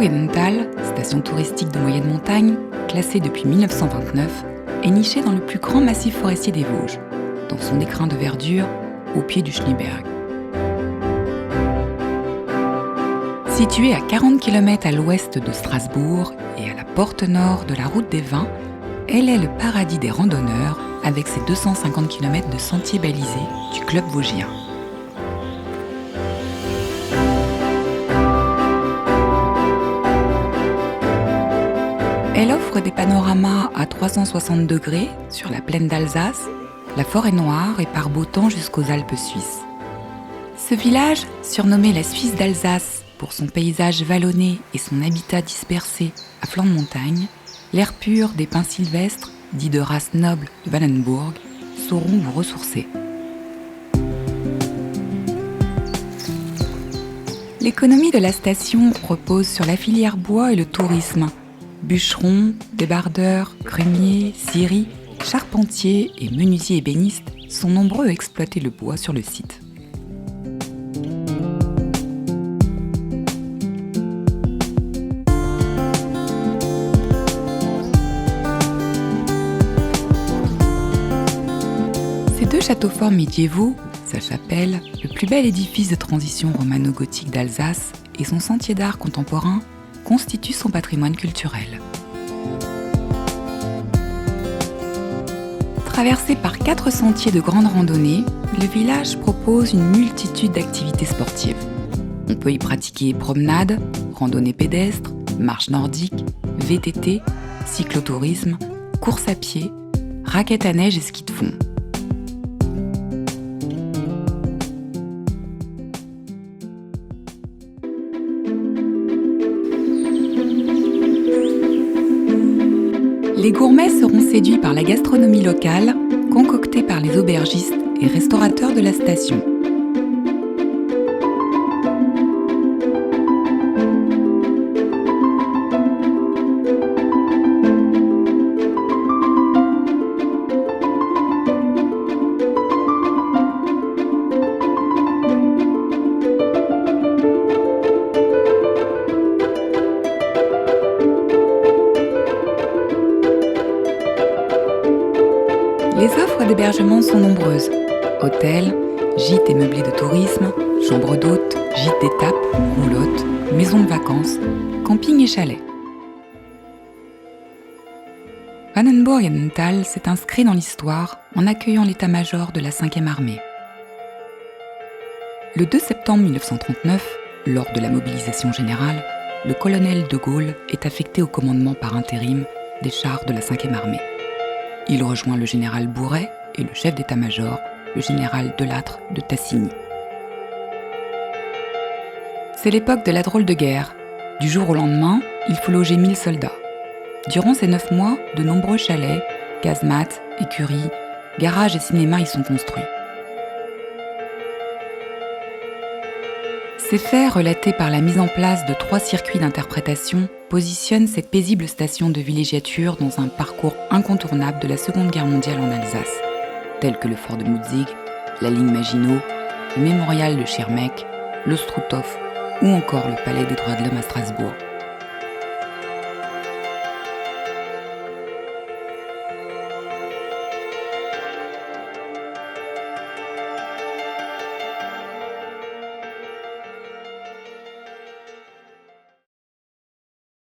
Morgenthal, station touristique de moyenne montagne, classée depuis 1929, est nichée dans le plus grand massif forestier des Vosges, dans son écrin de verdure, au pied du Schneeberg. Située à 40 km à l'ouest de Strasbourg et à la porte nord de la route des Vins, elle est le paradis des randonneurs avec ses 250 km de sentiers balisés du club vosgien. Elle offre des panoramas à 360 degrés sur la plaine d'Alsace, la forêt noire et par beau temps jusqu'aux Alpes suisses. Ce village, surnommé la Suisse d'Alsace pour son paysage vallonné et son habitat dispersé à flanc de montagne, l'air pur des pins sylvestres, dits de race noble de Vandenburg, sauront vous ressourcer. L'économie de la station repose sur la filière bois et le tourisme. Bûcherons, débardeurs, crémiers, scieries, charpentiers et menuisiers ébénistes sont nombreux à exploiter le bois sur le site. Ces deux châteaux forts médiévaux, sa chapelle, le plus bel édifice de transition romano-gothique d'Alsace et son sentier d'art contemporain constituent son patrimoine culturel. Traversé par 4 sentiers de grande randonnée, le village propose une multitude d'activités sportives. On peut y pratiquer promenade, randonnée pédestre, marche nordique, VTT, cyclotourisme, course à pied, raquettes à neige et ski de fond. Les gourmets seront séduits par la gastronomie locale, concoctée par les aubergistes et restaurateurs de la station. Les offres d'hébergement sont nombreuses. Hôtels, gîtes et meublés de tourisme, chambres d'hôtes, gîtes d'étape, roulottes, maisons de vacances, camping et chalets. Vandenburg-Ental s'est inscrit dans l'histoire en accueillant l'état-major de la 5e armée. Le 2 septembre 1939, lors de la mobilisation générale, le colonel de Gaulle est affecté au commandement par intérim des chars de la 5e armée. Il rejoint le général Bourret et le chef d'état-major, le général Delattre de Tassigny. C'est l'époque de la drôle de guerre. Du jour au lendemain, il faut loger 1000 soldats. Durant ces 9 mois, de nombreux chalets, casemates, écuries, garages et cinémas y sont construits. Ces faits, relatés par la mise en place de 3 circuits d'interprétation, positionnent cette paisible station de villégiature dans un parcours incontournable de la Seconde Guerre mondiale en Alsace, tels que le fort de Mutzig, la ligne Maginot, le mémorial de Schirmeck, le Struthof ou encore le palais des droits de l'homme à Strasbourg.